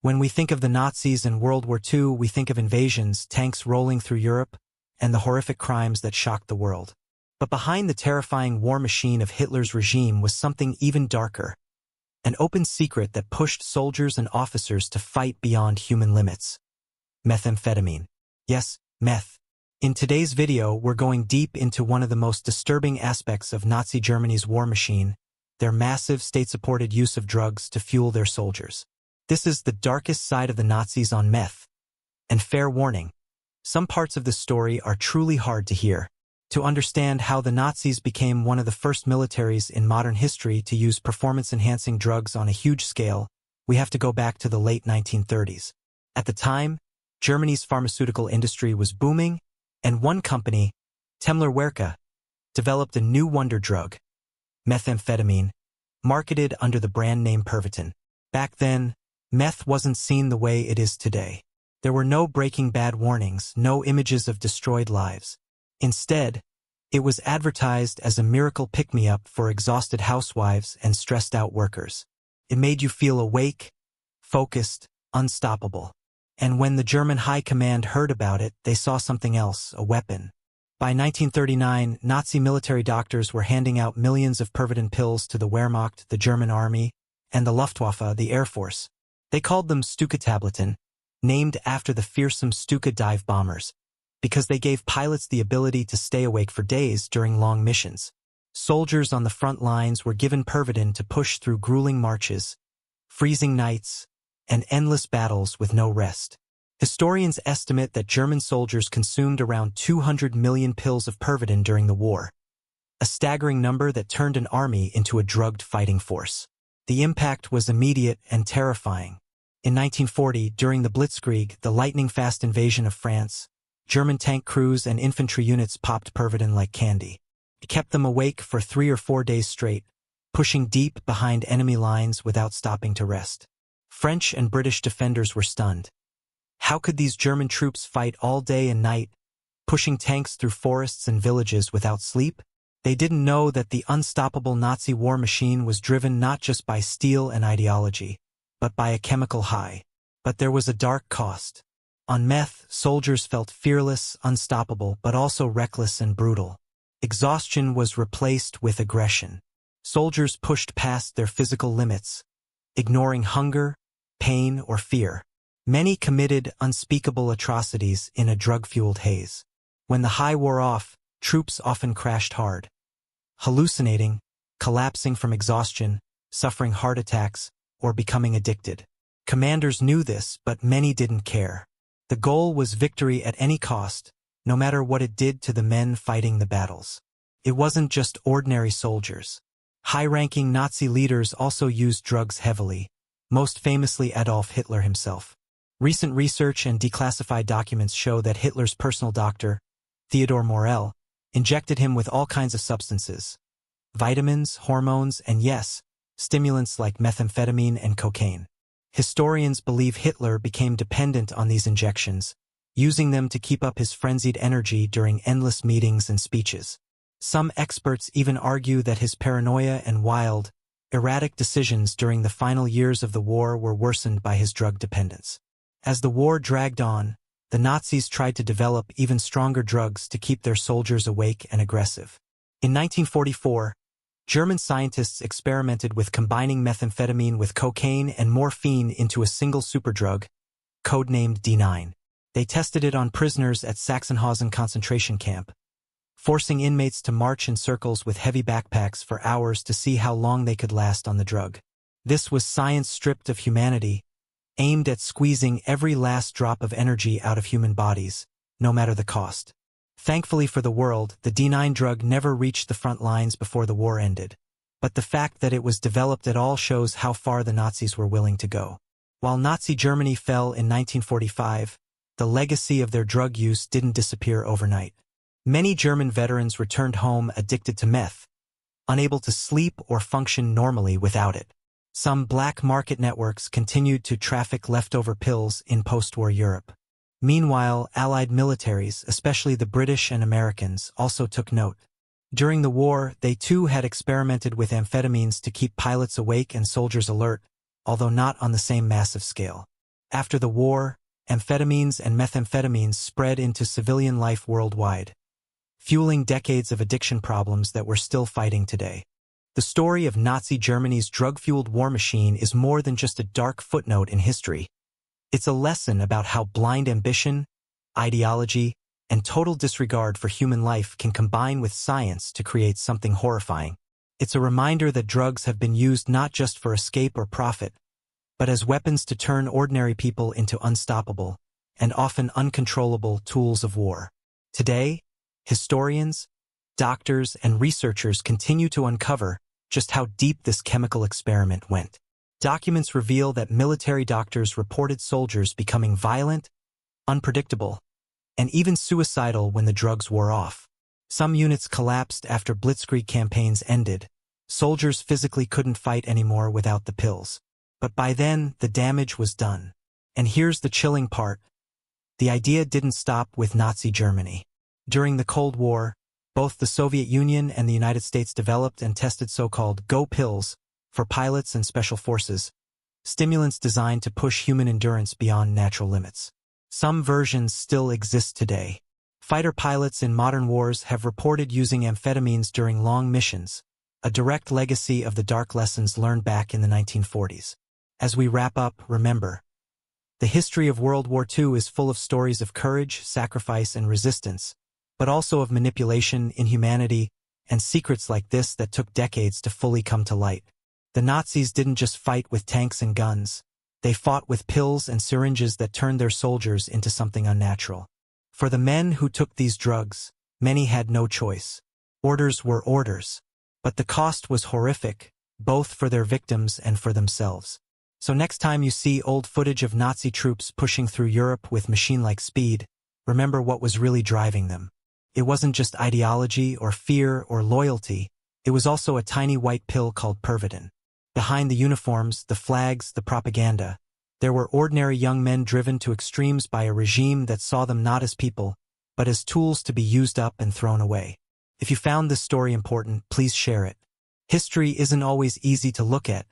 When we think of the Nazis in World War II, we think of invasions, tanks rolling through Europe, and the horrific crimes that shocked the world. But behind the terrifying war machine of Hitler's regime was something even darker. An open secret that pushed soldiers and officers to fight beyond human limits. Methamphetamine. Yes, meth. In today's video, we're going deep into one of the most disturbing aspects of Nazi Germany's war machine, their massive state-supported use of drugs to fuel their soldiers. This is the darkest side of the Nazis on meth. And fair warning, some parts of the story are truly hard to hear. To understand how the Nazis became one of the first militaries in modern history to use performance-enhancing drugs on a huge scale, we have to go back to the late 1930s. At the time, Germany's pharmaceutical industry was booming, and one company, Temmler-Werke, developed a new wonder drug, methamphetamine, marketed under the brand name Pervitin. Back then, meth wasn't seen the way it is today. There were no Breaking Bad warnings, no images of destroyed lives. Instead, it was advertised as a miracle pick-me-up for exhausted housewives and stressed-out workers. It made you feel awake, focused, unstoppable. And when the German high command heard about it, they saw something else, a weapon. By 1939, Nazi military doctors were handing out millions of Pervitin pills to the Wehrmacht, the German army, and the Luftwaffe, the Air Force. They called them Stuka-Tabletten, named after the fearsome Stuka dive bombers, because they gave pilots the ability to stay awake for days during long missions. Soldiers on the front lines were given Pervitin to push through grueling marches, freezing nights, and endless battles with no rest. Historians estimate that German soldiers consumed around 200 million pills of Pervitin during the war, a staggering number that turned an army into a drugged fighting force. The impact was immediate and terrifying. In 1940, during the Blitzkrieg, the lightning-fast invasion of France, German tank crews and infantry units popped Pervitin like candy. It kept them awake for 3 or 4 days straight, pushing deep behind enemy lines without stopping to rest. French and British defenders were stunned. How could these German troops fight all day and night, pushing tanks through forests and villages without sleep? They didn't know that the unstoppable Nazi war machine was driven not just by steel and ideology, but by a chemical high. But there was a dark cost. On meth, soldiers felt fearless, unstoppable, but also reckless and brutal. Exhaustion was replaced with aggression. Soldiers pushed past their physical limits, ignoring hunger, pain, or fear. Many committed unspeakable atrocities in a drug-fueled haze. When the high wore off, troops often crashed hard, hallucinating, collapsing from exhaustion, suffering heart attacks, or becoming addicted. Commanders knew this, but many didn't care. The goal was victory at any cost, no matter what it did to the men fighting the battles. It wasn't just ordinary soldiers. High-ranking Nazi leaders also used drugs heavily, most famously Adolf Hitler himself. Recent research and declassified documents show that Hitler's personal doctor, Theodor Morell, injected him with all kinds of substances, vitamins, hormones, and yes, stimulants like methamphetamine and cocaine. Historians believe Hitler became dependent on these injections, using them to keep up his frenzied energy during endless meetings and speeches. Some experts even argue that his paranoia and wild, erratic decisions during the final years of the war were worsened by his drug dependence. As the war dragged on, the Nazis tried to develop even stronger drugs to keep their soldiers awake and aggressive. In 1944, German scientists experimented with combining methamphetamine with cocaine and morphine into a single superdrug, codenamed D9. They tested it on prisoners at Sachsenhausen concentration camp, forcing inmates to march in circles with heavy backpacks for hours to see how long they could last on the drug. This was science stripped of humanity, aimed at squeezing every last drop of energy out of human bodies, no matter the cost. Thankfully for the world, the D9 drug never reached the front lines before the war ended. But the fact that it was developed at all shows how far the Nazis were willing to go. While Nazi Germany fell in 1945, the legacy of their drug use didn't disappear overnight. Many German veterans returned home addicted to meth, unable to sleep or function normally without it. Some black market networks continued to traffic leftover pills in post-war Europe. Meanwhile, Allied militaries, especially the British and Americans, also took note. During the war, they too had experimented with amphetamines to keep pilots awake and soldiers alert, although not on the same massive scale. After the war, amphetamines and methamphetamines spread into civilian life worldwide, fueling decades of addiction problems that we're still fighting today. The story of Nazi Germany's drug-fueled war machine is more than just a dark footnote in history. It's a lesson about how blind ambition, ideology, and total disregard for human life can combine with science to create something horrifying. It's a reminder that drugs have been used not just for escape or profit, but as weapons to turn ordinary people into unstoppable and often uncontrollable tools of war. Today, historians, doctors, and researchers continue to uncover just how deep this chemical experiment went. Documents reveal that military doctors reported soldiers becoming violent, unpredictable, and even suicidal when the drugs wore off. Some units collapsed after Blitzkrieg campaigns ended. Soldiers physically couldn't fight anymore without the pills. But by then, the damage was done. And here's the chilling part. The idea didn't stop with Nazi Germany. During the Cold War, both the Soviet Union and the United States developed and tested so-called "go pills" for pilots and special forces, stimulants designed to push human endurance beyond natural limits. Some versions still exist today. Fighter pilots in modern wars have reported using amphetamines during long missions, a direct legacy of the dark lessons learned back in the 1940s. As we wrap up, remember, the history of World War II is full of stories of courage, sacrifice, and resistance, but also of manipulation, inhumanity, and secrets like this that took decades to fully come to light. The Nazis didn't just fight with tanks and guns. They fought with pills and syringes that turned their soldiers into something unnatural. For the men who took these drugs, many had no choice. Orders were orders. But the cost was horrific, both for their victims and for themselves. So next time you see old footage of Nazi troops pushing through Europe with machine-like speed, remember what was really driving them. It wasn't just ideology or fear or loyalty. It was also a tiny white pill called Pervitin. Behind the uniforms, the flags, the propaganda, there were ordinary young men driven to extremes by a regime that saw them not as people, but as tools to be used up and thrown away. If you found this story important, please share it. History isn't always easy to look at.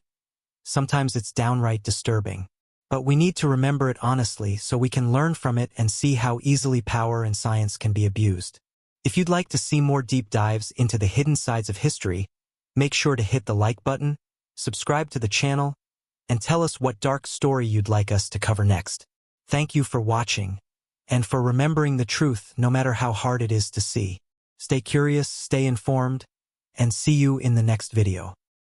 Sometimes it's downright disturbing. But we need to remember it honestly so we can learn from it and see how easily power and science can be abused. If you'd like to see more deep dives into the hidden sides of history, make sure to hit the like button, subscribe to the channel, and tell us what dark story you'd like us to cover next. Thank you for watching, and for remembering the truth no matter how hard it is to see. Stay curious, stay informed, and see you in the next video.